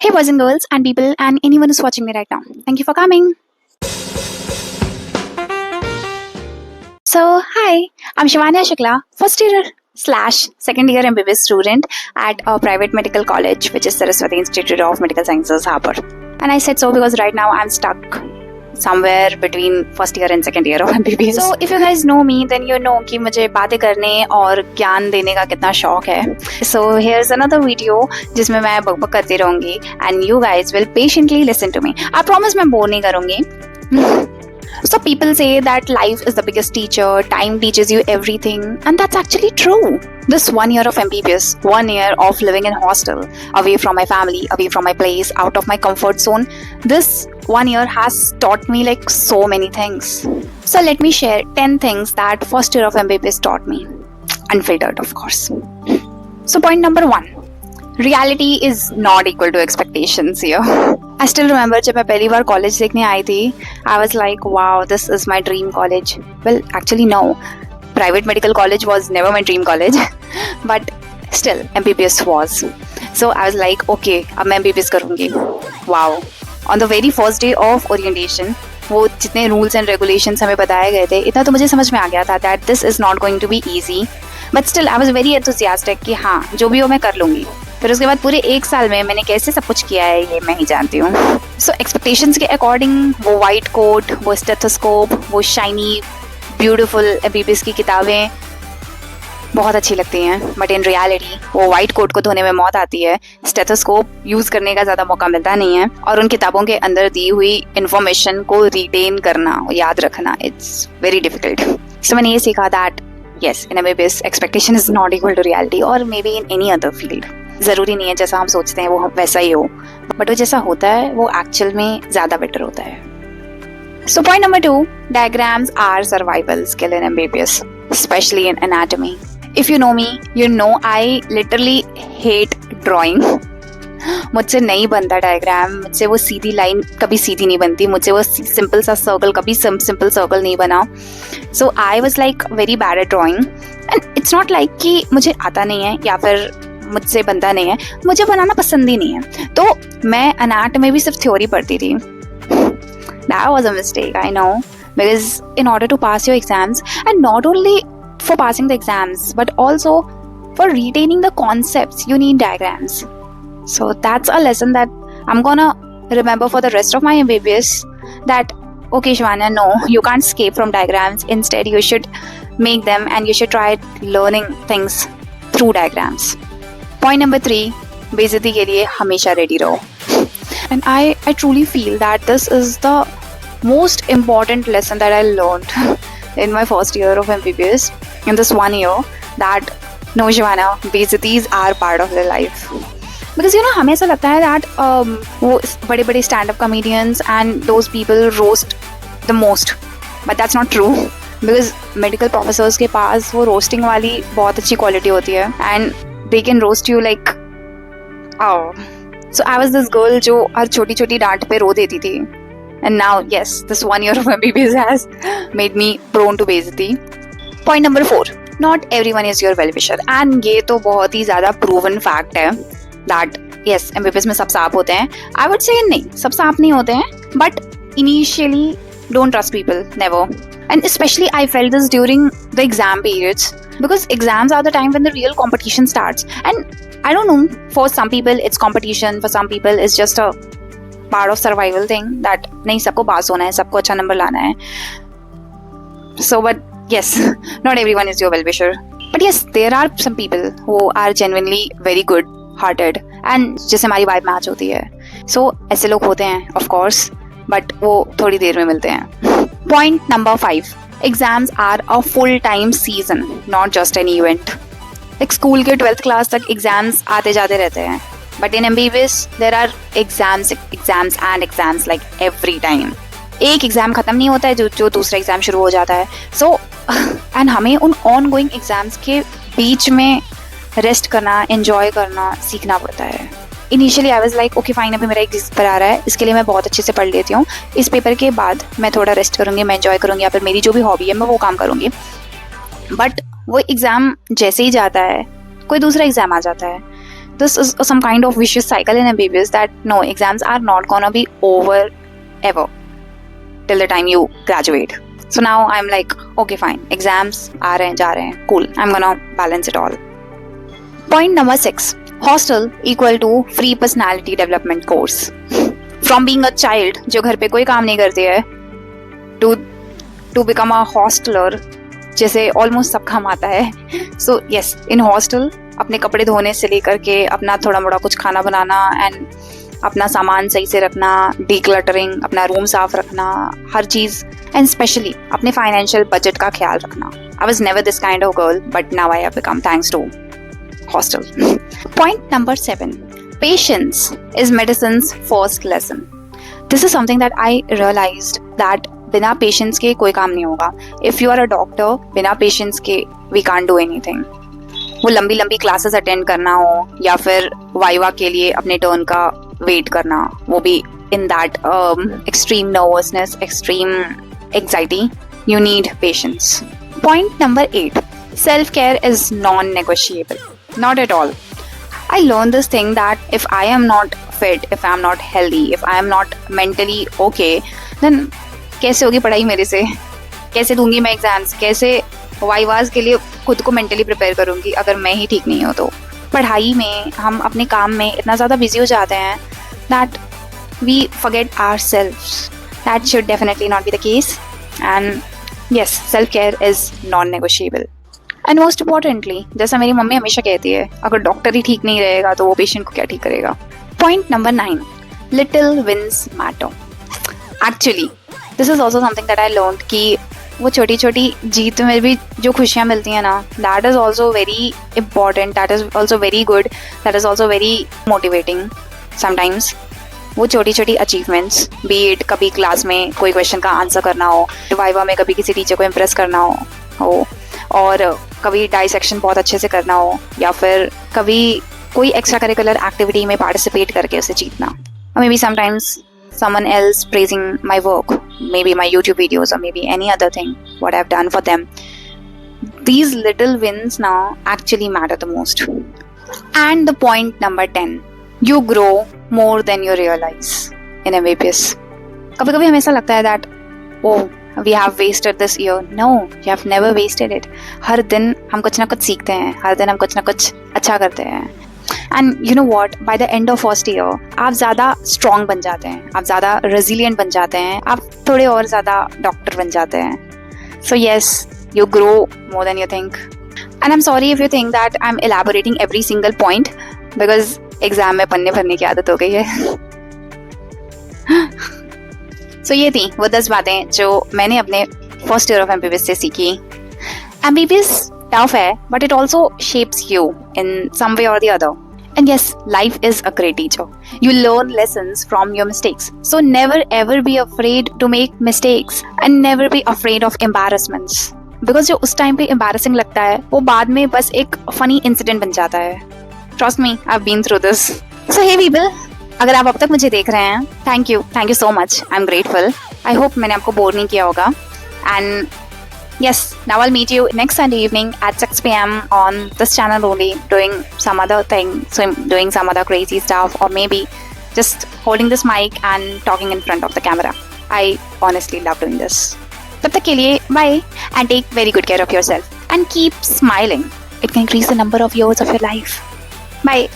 Hey boys and girls and people and anyone who's watching me right now. Thank you for coming. So, hi, I'm Shivanya Shukla, first year slash second year MBBS student at a private medical college, which is Saraswati Institute of Medical Sciences, Hapur. And I said so because right now I'm stuck somewhere between first year and second year of MBBS. So, if you guys know me, then you know कि मुझे बातें करने और ज्ञान देने का कितना शौक है. So, here's another video जिसमें मैं बकबक करती रहूंगी and you guys will patiently listen to me. I promise मैं बोर नहीं करूंगी. So people say that life is the biggest teacher, time teaches you everything, and that's actually true. This 1 year of MBBS, 1 year of living in hostel, away from my family, away from my place, out of my comfort zone, this 1 year has taught me like so many things. So let me share 10 things that first year of MBBS taught me. Unfiltered, of course. So point number 1. Reality is not equal to expectations here. I still remember जब मैं पहली बार college देखने आई थी, I was like, wow, this is my dream college. Well, actually no. Private medical college was never my dream college, but still MBBS was. So I was like, okay, अब मैं MBBS करूँगी. Wow. On the very first day of orientation, वो जितने rules and regulations हमें बताए गए थे, इतना तो मुझे समझ में आ गया था that this is not going to be easy. But still I was very enthusiastic कि हाँ, जो भी हो मैं कर लूँगी. फिर उसके बाद पूरे 1 साल में मैंने कैसे सब कुछ किया है ये मैं ही जानती हूँ. सो एक्सपेक्टेशंस के अकॉर्डिंग वो वाइट कोट, वो स्टेथोस्कोप, वो शाइनी ब्यूटीफुल एमबीबीएस की किताबें बहुत अच्छी लगती हैं. बट इन रियलिटी वो वाइट कोट को धोने में मौत आती है, स्टेथोस्कोप यूज करने का ज़्यादा मौका मिलता नहीं है, और उन किताबों के अंदर दी हुई इन्फॉर्मेशन को रिटेन करना, याद रखना, इट्स वेरी डिफिकल्ट. सो मैंने ये सीखा that yes, in MBBS expectation is not equal to reality, or maybe in any other field. ज़रूरी नहीं है जैसा हम सोचते हैं वो वैसा ही हो, बट वो जैसा होता है वो एक्चुअल में ज़्यादा बेटर होता है. So point number 2, diagrams are survival skill in MBBS, especially in anatomy. If you know me, you know I literally hate drawing. मुझसे नहीं बनता डायग्राम, मुझसे वो सीधी लाइन कभी सीधी नहीं बनती, मुझसे वो सिंपल सा सर्कल कभी सिंपल सर्कल नहीं बना. So I was like very bad at drawing, and it's not like कि मुझे आता नहीं है या फिर मुझसे बनता नहीं है, मुझे बनाना पसंद ही नहीं है. तो मैं अनाट में भी सिर्फ थ्योरी पढ़ती थी. That was a mistake, I know, because in order to pass your exams, and not only for passing the exams, but also for retaining the concepts, you need diagrams. So that's a lesson that I'm gonna remember for the rest of my MBBS, that okay Shivanya, no, you can't escape from diagrams. Instead you should make them and you should try learning things through diagrams. Point number 3, बेइज्जती के लिए हमेशा ready रहो. And I truly feel that this is the most important lesson that I learned in my first year of MBBS, in this 1 year, that no Shivanya, बेइज्जतीज are part of their life. Because you know हमें ऐसा लगता है that वो बड़े बड़े stand up comedians and those people roast the most, but that's not true. Because medical professors के पास वो roasting वाली बहुत अच्छी क्वालिटी होती है, and they can roast you like so I was this girl जो हर छोटी छोटी डांट पे रो देती थी. And now yes, this 1 year of MBBS has made me prone to बेइज्जती. Point number 4, not everyone is your well wisher. And ये तो बहुत ही ज़्यादा प्रूवन फैक्ट है that yes, MBBS में सब सांप होते हैं. I would say नहीं, सब सांप नहीं होते हैं, but initially don't trust people, never. And especially I felt this during the exam periods, because exams are the time when the real competition starts. And I don't know, for some people it's competition, for some people it's just a part of survival thing, that नहीं सबको पास होना है, सबको अच्छा number लाना है. So but yes, not everyone is your well-wisher, but yes, there are some people who are genuinely very good hearted and जिससे हमारी वाइब मैच होती है. सो ऐसे लोग होते हैं ऑफ कोर्स, बट वो थोड़ी देर में मिलते हैं. Point number 5, exams are a full time season, not just an event. Like school के 12th क्लास तक एग्जाम्स आते जाते रहते हैं, but in MBBS there are exams and exams like every time. एक एग्जाम खत्म नहीं होता है जो दूसरा एग्जाम शुरू हो जाता है. सो एंड हमें उन ऑन गोइंग एग्जाम्स के बीच में रेस्ट करना, एंजॉय करना सीखना पड़ता है. Initially I was like okay fine, अभी मेरा एक पेपर आ रहा है, इसके लिए मैं बहुत अच्छे से पढ़ लेती हूँ, इस पेपर के बाद मैं थोड़ा रेस्ट करूँगी, मैं एंजॉय करूँगी, या फिर मेरी जो भी हॉबी है मैं वो काम करूँगी. बट वो एग्ज़ाम जैसे ही जाता है, कोई दूसरा एग्ज़ाम आ जाता है this is some kind of vicious cycle in MBBS that no, exams are not gonna be over ever till the time you graduate. So now I'm like, okay fine, exams aa rahe hain, ja rahe hain, cool, I'm gonna balance it all. Point number 6, hostel equal to free personality development course. From being a child जो घर पे कोई काम नहीं करती है to become a hosteler जैसे almost सब काम आता है. सो यस, इन हॉस्टल अपने कपड़े धोने से लेकर के अपना थोड़ा मोड़ा कुछ खाना बनाना एंड अपना सामान सही से रखना, डीक्लटरिंग, अपना रूम साफ रखना, हर चीज, एंड स्पेशली अपने फाइनेंशियल बजट का ख्याल रखना. I was never this kind of girl but now I have become thanks to hostel. Point number 7, patience is medicine's first lesson. This is something that I realized that बिना patience के कोई काम नहीं होगा. If you are a doctor, बिना patience के we can't do anything. वो लंबी लंबी क्लासेस अटेंड करना हो या फिर वाइवा के लिए अपने टर्न का वेट करना, वो भी in that extreme nervousness, extreme anxiety, you need patience. Point number 8, self care is non negotiable. Not at all. I learned this thing that if I am not fit, if I am not healthy, if I am not mentally okay, then कैसे होगी पढ़ाई मेरे से, कैसे दूंगी मैं exams, कैसे vivas के लिए खुद को मेंटली प्रिपेयर करूंगी अगर मैं ही ठीक नहीं हूँ तो. पढ़ाई में हम अपने काम में इतना ज़्यादा बिजी हो जाते हैं that we forget ourselves. That should definitely not be the case. And yes, self-care is non-negotiable. And most importantly, जैसा मेरी मम्मी हमेशा कहती है, अगर डॉक्टर ही ठीक नहीं रहेगा तो वो पेशेंट को क्या ठीक करेगा. Point number 9, little wins matter. Actually this is also something that I learn कि वो छोटी छोटी जीत में भी जो खुशियाँ मिलती हैं ना, that is also very important, that is also very good, that is also very motivating sometimes. वो छोटी छोटी अचीवमेंट्स, बी इट कभी क्लास में कोई क्वेश्चन का आंसर करना हो, वाइवा में कभी किसी टीचर को इम्प्रेस करना हो और कभी डाइसेक्शन बहुत अच्छे से करना हो, या फिर कभी कोई एक्स्ट्रा करिकुलर एक्टिविटी में पार्टिसिपेट करके उसे जीतना. May be sometimes someone else praising my work, maybe my YouTube videos or maybe any other thing what I've done for them. These little wins now actually matter the most. And the point number 10, you grow more than you realize in MBBS. कभी कभी हमें ऐसा लगता है that oh we have wasted this year. No, you have never wasted it. हर दिन हम कुछ ना कुछ सीखते हैं, हर दिन हम कुछ ना कुछ अच्छा करते हैं. And you know what? By the end of first year, आप ज़्यादा strong बन जाते हैं, आप ज़्यादा resilient बन जाते हैं, आप थोड़े और ज़्यादा डॉक्टर बन जाते हैं. So yes, you grow more than you think. And I'm sorry if you think that I'm elaborating every single point because exam में पन्ने भरने की आदत हो गई है. So ये थी वो 10 बातें जो मैंने अपने फर्स्ट ईयर ऑफ MBBS से सीखी. MBBS tough है, but it also shapes you in some way or the other. And yes, life is a great teacher. You learn lessons from your mistakes. So never ever be afraid to make mistakes and never be afraid of embarrassments. Because जो उस time पे embarrassing लगता है वो बाद में बस एक funny incident बन जाता है. Trust me, I've been through this. So hey people, अगर आप अब तक मुझे देख रहे हैं, thank you so much. I am grateful. I hope मैंने आपको बोर नहीं किया होगा. And yes, now I'll meet you next Sunday evening at 6 p.m. on this channel only, doing some other thing, so I'm doing some other crazy stuff, or maybe just holding this mic and talking in front of the camera. I honestly love doing this. तब तक के लिए bye and take very good care of yourself and keep smiling. It can increase the number of years of your life. Bye.